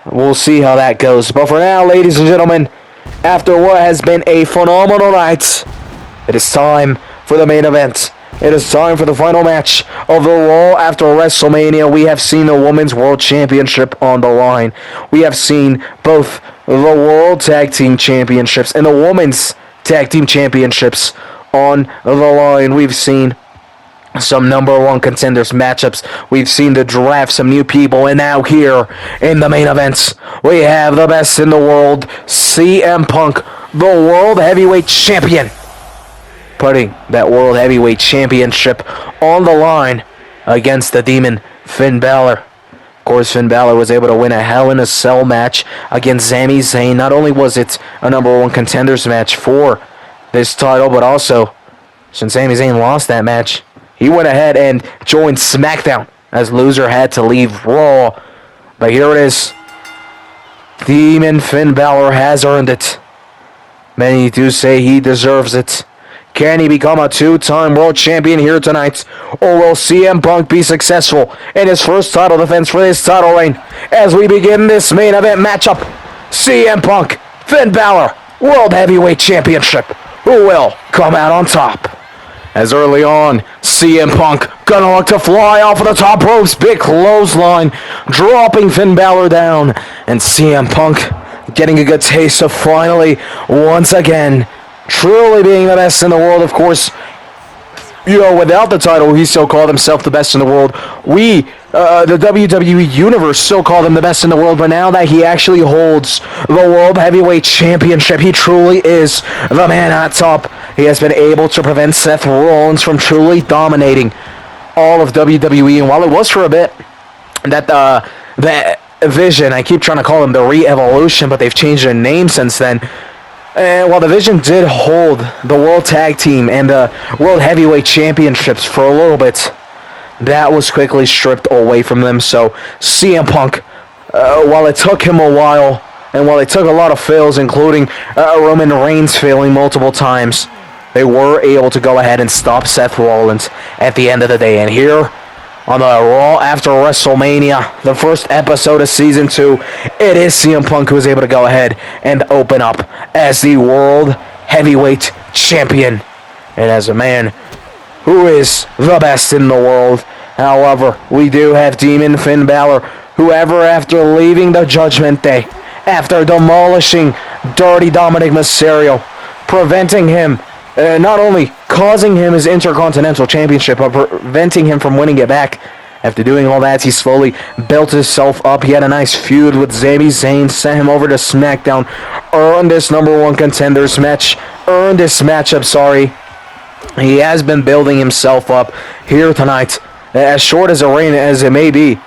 We'll see how that goes. But for now, ladies and gentlemen, after what has been a phenomenal night, it is time for the main event. It is time for the final match of the Raw after WrestleMania. We have seen the Women's World Championship on the line. We have seen both the World Tag Team Championships and the Women's Tag Team Championships on the line. We've seen some number one contenders matchups. We've seen the draft, some new people, and now here in the main events, we have the best in the world, CM Punk, the World Heavyweight Champion, putting that World Heavyweight Championship on the line against the Demon, Finn Balor. Of course, Finn Balor was able to win a Hell in a Cell match against Sami Zayn. Not only was it a number one contenders match for this title, but also, since Sami Zayn lost that match, he went ahead and joined SmackDown, as loser had to leave Raw. But here it is. Demon Finn Balor has earned it. Many do say he deserves it. Can he become a two-time world champion here tonight? Or will CM Punk be successful in his first title defense for this title reign? As we begin this main event matchup, CM Punk, Finn Balor, World Heavyweight Championship. Who will come out on top? As early on, CM Punk gonna look to fly off of the top ropes. Big clothesline, dropping Finn Balor down. And CM Punk getting a good taste of finally, once again, truly being the best in the world. Of course, without the title, he still called himself the best in the world. The WWE Universe still called him the best in the world, but now that he actually holds the World Heavyweight Championship, he truly is the man at top. He has been able to prevent Seth Rollins from truly dominating all of WWE, and while it was for a bit that Vision. I keep trying to call them the Re-Evolution, but they've changed their name since then. And while the Vision did hold the World Tag Team and the World Heavyweight Championships for a little bit, that was quickly stripped away from them. So CM Punk, while it took him a while, and while it took a lot of fails, including Roman Reigns failing multiple times, they were able to go ahead and stop Seth Rollins at the end of the day. And here on the Raw after WrestleMania, the first episode of Season 2, it is CM Punk who is able to go ahead and open up as the World Heavyweight Champion. And as a man who is the best in the world. However, we do have Demon Finn Balor, who after leaving the Judgment Day, after demolishing Dirty Dominic Mysterio, preventing him, not only causing him his Intercontinental Championship, but preventing him from winning it back. After doing all that, he slowly built himself up. He had a nice feud with Sami Zayn, sent him over to SmackDown, earned this #1 contenders match, He has been building himself up here tonight. As short as a reign as it may be,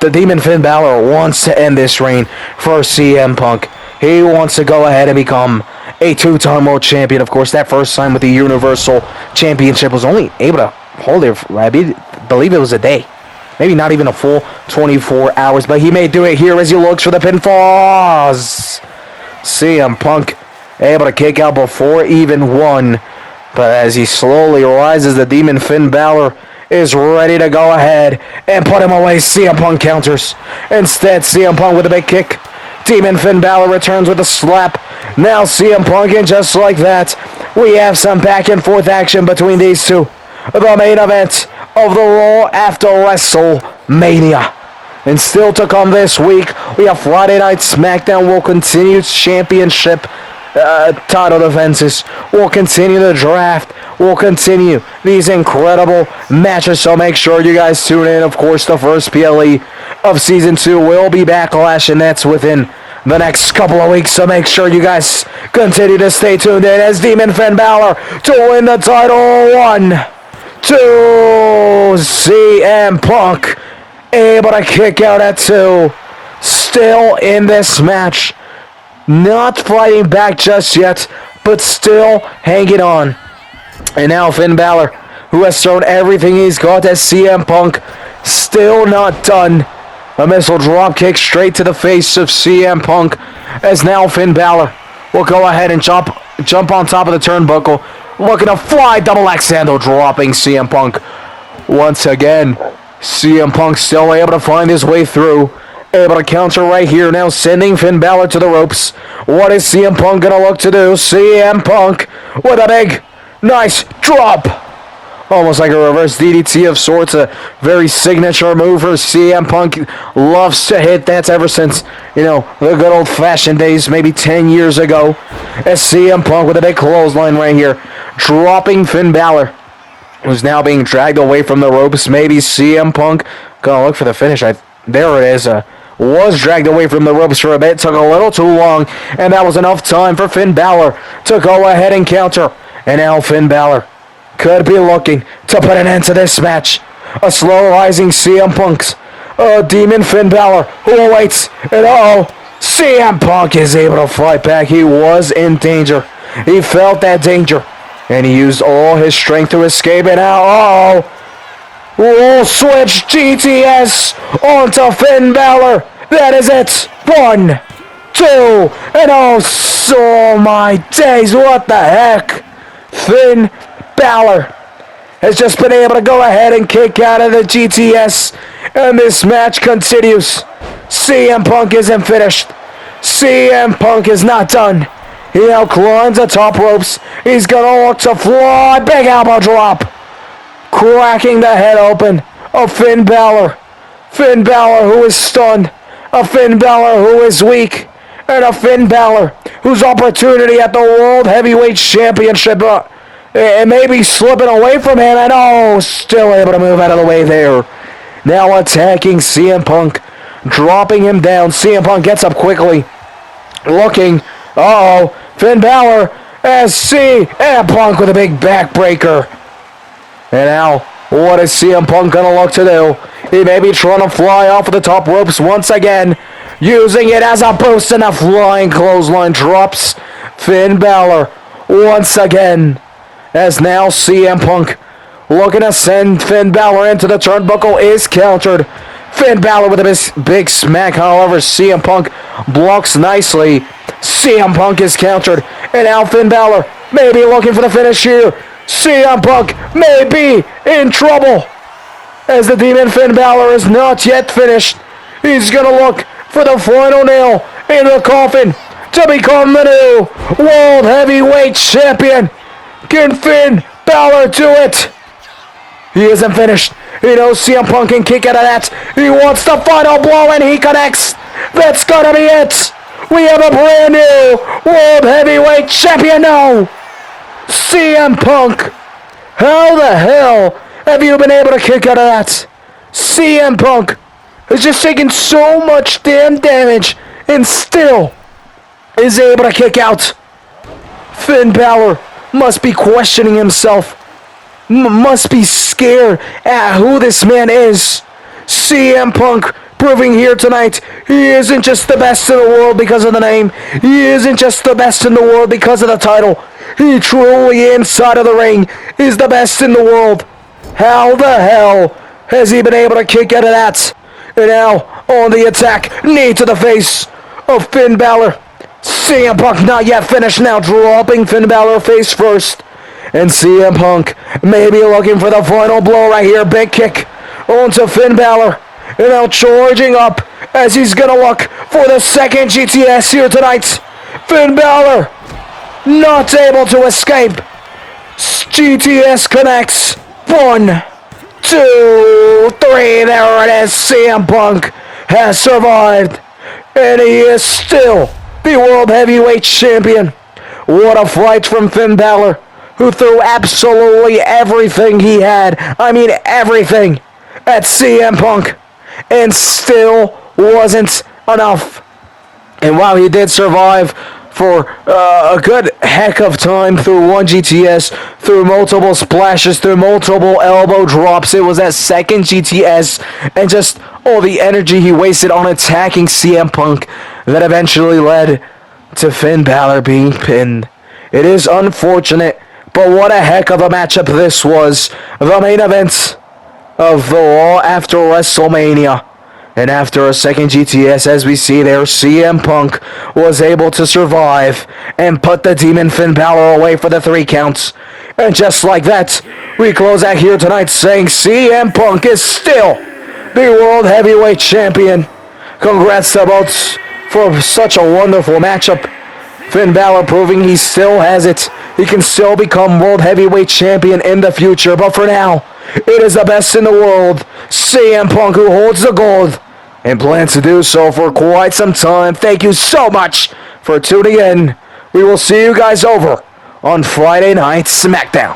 the Demon Finn Balor wants to end this reign for CM Punk. He wants to go ahead and become a 2-time world champion. Of course, that first time with the Universal Championship was only able to hold it, I believe it was a day. Maybe not even a full 24 hours, but he may do it here as he looks for the pinfalls. CM Punk able to kick out before even one. But as he slowly rises, the Demon Finn Balor is ready to go ahead and put him away. CM Punk counters. Instead, CM Punk with a big kick. Demon Finn Balor returns with a slap. Now CM Punk, and just like that, we have some back and forth action between these two. The main event of the Raw after WrestleMania. And still to come this week, we have Friday Night SmackDown will continue championship title defenses. We'll continue the draft. We'll continue these incredible matches. So make sure you guys tune in. Of course, the first PLE of Season 2 will be Backlash, and that's within the next couple of weeks. So make sure you guys continue to stay tuned in as Demon Finn Balor to win the title. 1, 2, CM Punk able to kick out at 2. Still in this match. Not fighting back just yet, but still hanging on. And now Finn Balor, who has thrown everything he's got at CM Punk, still not done. A missile drop kick straight to the face of CM Punk, as now Finn Balor will go ahead and jump on top of the turnbuckle, looking to fly double axe handle, dropping CM Punk. Once again, CM Punk still able to find his way through. Able to counter right here now, sending Finn Balor to the ropes. What is CM Punk going to look to do? CM Punk with a big, nice drop. Almost like a reverse DDT of sorts, a very signature move for CM Punk. Loves to hit that ever since, the good old-fashioned days, maybe 10 years ago. As CM Punk with a big clothesline right here, dropping Finn Balor, who's now being dragged away from the ropes. Maybe CM Punk going to look for the finish. There it is. Was dragged away from the ropes for a bit, took a little too long, and that was enough time for Finn Balor to go ahead and counter. And now Finn Balor could be looking to put an end to this match. A slow rising CM Punk's Demon Finn Balor who awaits, and CM Punk is able to fight back. He was in danger. He felt that danger, and he used all his strength to escape, and now, we'll switch GTS onto Finn Balor. That is it. 1, 2, and oh my days, what the heck? Finn Balor has just been able to go ahead and kick out of the GTS, and this match continues. CM Punk isn't finished. CM Punk is not done. He now climbs the top ropes. He's gonna look to fly. Big elbow drop. Cracking the head open of Finn Balor. Finn Balor who is stunned. A Finn Balor who is weak. And a Finn Balor whose opportunity at the World Heavyweight Championship it may be slipping away from him. And still able to move out of the way there. Now attacking CM Punk. Dropping him down. CM Punk gets up quickly. Looking. Finn Balor as CM Punk with a big backbreaker. And now, what is CM Punk going to look to do? He may be trying to fly off of the top ropes once again, using it as a boost, and a flying clothesline drops Finn Balor once again, as now CM Punk looking to send Finn Balor into the turnbuckle is countered. Finn Balor with a big smack, however, CM Punk blocks nicely. CM Punk is countered, and now Finn Balor may be looking for the finish here. CM Punk may be in trouble, as the Demon Finn Balor is not yet finished. He's going to look for the final nail in the coffin to become the new World Heavyweight Champion. Can Finn Balor do it? He isn't finished. He knows CM Punk can kick out of that. He wants the final blow, and he connects. That's gonna be it. We have a brand new World Heavyweight Champion now. CM Punk. How the hell have you been able to kick out of that? CM Punk has just taken so much damn damage and still is able to kick out. Finn Balor must be questioning himself. Must be scared at who this man is. CM Punk proving here tonight he isn't just the best in the world because of the name. He isn't just the best in the world because of the title. He truly, inside of the ring, is the best in the world. How the hell has he been able to kick out of that? And now on the attack, knee to the face of Finn Balor. CM Punk not yet finished, now dropping Finn Balor face first. And CM Punk may be looking for the final blow right here. Big kick onto Finn Balor. And now charging up as he's going to look for the second GTS here tonight. Finn Balor not able to escape. GTS connects. 1, 2, 3. There it is. CM Punk has survived. And he is still the World Heavyweight Champion. What a fight from Finn Balor, who threw absolutely everything he had, I mean everything, at CM Punk, and still wasn't enough. And while he did survive for a good heck of time through one GTS, through multiple splashes, through multiple elbow drops, it was that second GTS and just all the energy he wasted on attacking CM Punk that eventually led to Finn Balor being pinned. It is unfortunate, but what a heck of a matchup this was. The main event of the Raw after WrestleMania. And after a second GTS, as we see there, CM Punk was able to survive and put the Demon Finn Balor away for the 3 counts. And just like that, we close out here tonight saying CM Punk is still the World Heavyweight Champion. Congrats to both for such a wonderful matchup. Finn Balor proving he still has it. He can still become World Heavyweight Champion in the future. But for now, it is the best in the world, CM Punk, who holds the gold and plans to do so for quite some time. Thank you so much for tuning in. We will see you guys over on Friday Night SmackDown.